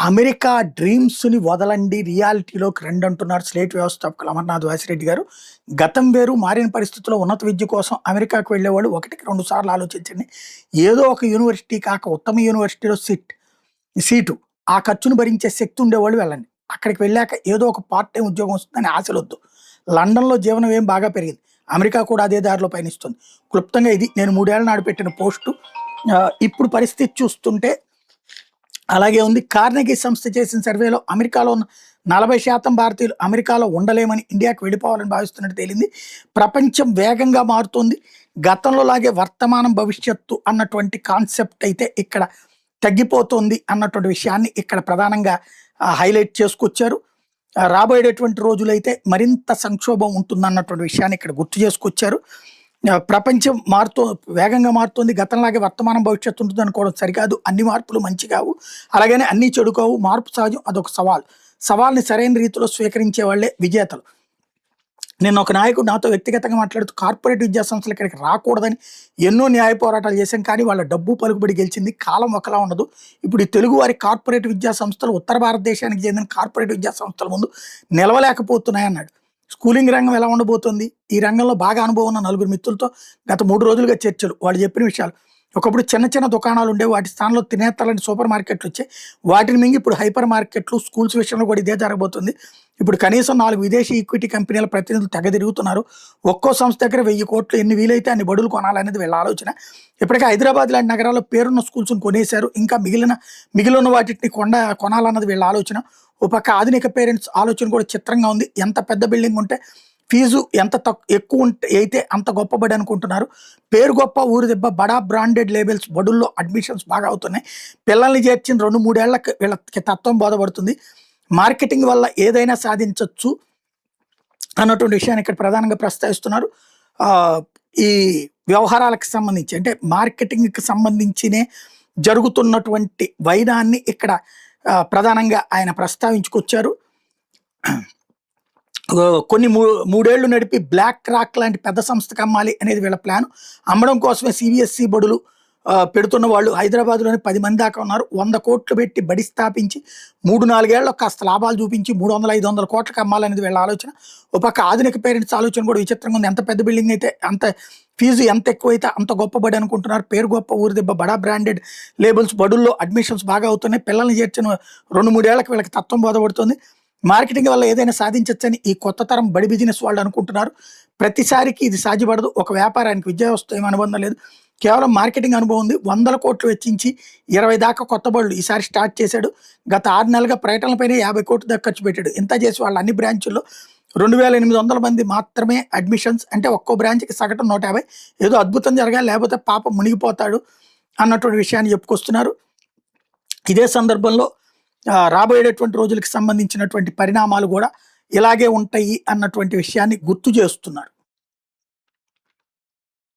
America డ్రీమ్స్‌ని వదలండి, రియాలిటీలోకి రండి అంటున్నారు స్లేట్ వ్యవస్థాపకులు అమర్నాథ్ వాసిరెడ్డి గారు. గతం వేరు, మారిన పరిస్థితుల్లో ఉన్నత విద్య కోసం అమెరికాకు వెళ్ళేవాళ్ళు ఒకటికి 2 సార్లు ఆలోచించండి. ఏదో ఒక యూనివర్సిటీ కాక ఉత్తమ యూనివర్సిటీలో సీటు, ఆ ఖర్చును భరించే శక్తి ఉండేవాళ్ళు వెళ్ళండి. అక్కడికి వెళ్ళాక ఏదో ఒక పార్ట్ టైమ్ ఉద్యోగం వస్తుందని ఆశలొద్దు. లండన్‌లో జీవన వ్యయం బాగా పెరిగింది. అమెరికా కూడా అదే దారిలో పయనిస్తుంది. క్లుప్తంగా ఇది నేను 3 ఏళ్ల నాడు పెట్టిన పోస్టు. ఇప్పుడు పరిస్థితి చూస్తుంటే అలాగే ఉంది. కార్నెగీ సంస్థ చేసిన సర్వేలో అమెరికాలో ఉన్న 40% భారతీయులు అమెరికాలో ఉండలేమని, ఇండియాకి వెళ్ళిపోవాలని భావిస్తున్నట్టు తేలింది. ప్రపంచం వేగంగా మారుతుంది. గతంలో లాగే వర్తమానం, భవిష్యత్తు అన్నటువంటి కాన్సెప్ట్ అయితే ఇక్కడ తగ్గిపోతుంది అన్నటువంటి విషయాన్ని ఇక్కడ ప్రధానంగా హైలైట్ చేసుకొచ్చారు. రాబోయేటటువంటి రోజులైతే మరింత సంక్షోభం ఉంటుందన్నటువంటి విషయాన్ని ఇక్కడ గుర్తు చేసుకొచ్చారు. ప్రపంచం వేగంగా మారుతుంది. గతంలాగే వర్తమానం, భవిష్యత్తు ఉంటుంది అనుకోవడం సరికాదు. అన్ని మార్పులు మంచి కావు, అలాగనే అన్నీ చెడు కావు. మార్పు సహజం, అదొక సవాల్. సవాల్ని సరైన రీతిలో స్వీకరించే వాళ్ళే విజేతలు. నిన్న ఒక నాయకుడు నాతో వ్యక్తిగతంగా మాట్లాడుతూ కార్పొరేట్ విద్యా సంస్థలు ఇక్కడికి రాకూడదని ఎన్నో న్యాయ పోరాటాలు చేశాం, కానీ వాళ్ళ డబ్బు పలుకుబడి గెలిచింది. కాలం ఒకలా ఉండదు. ఇప్పుడు ఈ తెలుగు వారి కార్పొరేట్ విద్యా సంస్థలు ఉత్తర భారతదేశానికి చెందిన కార్పొరేట్ విద్యా సంస్థల ముందు నిలవలేకపోతున్నాయన్నాడు. స్కూలింగ్ రంగం ఎలా ఉండబోతుంది? ఈ రంగంలో బాగా అనుభవం ఉన్న 4 మిత్రులతో గత 3 రోజులుగా చర్చలు. వాళ్ళు చెప్పిన విషయాలు. ఒకప్పుడు చిన్న చిన్న దుకాణాలు ఉండేవి, వాటి స్థానంలో తినేతలని సూపర్ మార్కెట్లు వచ్చాయి. వాటిని మింగి ఇప్పుడు హైపర్ మార్కెట్లు, స్కూల్స్ విషయంలో కూడా ఇదే జరగబోతుంది. ఇప్పుడు కనీసం 4 విదేశీ ఈక్విటీ కంపెనీల ప్రతినిధులు తెగ తిరుగుతున్నారు. ఒక్కో సంస్థ దగ్గర 1000 కోట్లు, ఎన్ని వీలైతే అన్ని బడులు కొనాలనేది వీళ్ళ ఆలోచన. ఇప్పటికే హైదరాబాద్ లాంటి నగరాల్లో పేరున్న స్కూల్స్ని కొనేశారు. ఇంకా మిగిలిన వాటిని కొనాలన్నది వీళ్ళ ఆలోచన. ఓ పక్క ఆధునిక పేరెంట్స్ ఆలోచన కూడా చిత్రంగా ఉంది. ఎంత పెద్ద బిల్డింగ్ ఉంటే ఫీజు ఎంత ఎక్కువ అయితే అంత గొప్పబడి అనుకుంటున్నారు. పేరు గొప్ప, ఊరు దెబ్బ, బడా బ్రాండెడ్ లేబుల్స్ బడుల్లో అడ్మిషన్స్ బాగా అవుతున్నాయి. పిల్లల్ని చేర్చిన 2-3 ఏళ్లకి వీళ్ళకి తత్వం బోధపడుతుంది. మార్కెటింగ్ వల్ల ఏదైనా సాధించవచ్చు అన్నటువంటి విషయాన్ని ఇక్కడ ప్రధానంగా ప్రస్తావిస్తున్నారు. ఈ వ్యవహారాలకు సంబంధించి అంటే మార్కెటింగ్కి సంబంధించినే జరుగుతున్నటువంటి వైనాన్ని ఇక్కడ ప్రధానంగా ఆయన ప్రస్తావించుకొచ్చారు. కొన్ని 3 ఏళ్లు నడిపి బ్లాక్ రాక్ లాంటి పెద్ద సంస్థకు అమ్మాలి అనేది వీళ్ళ ప్లాన్. అమ్మడం కోసమే CBSE బడులు పెడుతున్న వాళ్ళు హైదరాబాద్లోనే 10 మంది దాకా ఉన్నారు. 100 కోట్లు పెట్టి బడి స్థాపించి 3-4 ఏళ్ళలో కాస్త లాభాలు చూపించి 300-500 కోట్లకు అమ్మాలనేది వీళ్ళ ఆలోచన. ఒక పక్క ఆధునిక పేరెంట్స్ ఆలోచన కూడా విచిత్రంగా ఉంది. ఎంత పెద్ద బిల్డింగ్ అయితే అంత ఫీజు, ఎంత ఎక్కువైతే అంత గొప్పబడి అనుకుంటున్నారు. పేరు గొప్ప, ఊరు దెబ్బ, బడా బ్రాండెడ్ లేబుల్స్ బడుల్లో అడ్మిషన్స్ బాగా అవుతున్నాయి. పిల్లల్ని చేర్చిన 2-3 ఏళ్లకు వీళ్ళకి తత్వం బోధపడుతుంది. మార్కెటింగ్ వల్ల ఏదైనా సాధించవచ్చని ఈ కొత్త తరం బడి బిజినెస్ వాళ్ళు అనుకుంటున్నారు. ప్రతిసారికి ఇది సాధ్యపడదు. ఒక వ్యాపారానికి విద్యా వ్యవస్థ ఏం అనుబంధం లేదు, కేవలం మార్కెటింగ్ అనుభవం ఉంది. 100 కోట్లు వెచ్చించి 20 దాకా కొత్త బడులు ఈసారి స్టార్ట్ చేశాడు. గత 6 నెలలుగా పర్యటనలపైనే 50 కోట్లు దాకా ఖర్చు పెట్టాడు. ఇంత చేసి వాళ్ళ అన్ని బ్రాంచుల్లో 2800 మంది మాత్రమే అడ్మిషన్స్. అంటే ఒక్కో బ్రాంచ్కి సగటు 150. ఏదో అద్భుతం జరగాలి, లేకపోతే పాపం మునిగిపోతాడు అన్నటువంటి విషయాన్ని చెప్పుకొస్తున్నారు. ఇదే సందర్భంలో రాబోయేటటువంటి రోజులకు సంబంధించినటువంటి పరిణామాలు కూడా ఇలాగే ఉంటాయి అన్నటువంటి విషయాన్ని గుర్తు చేస్తున్నారు.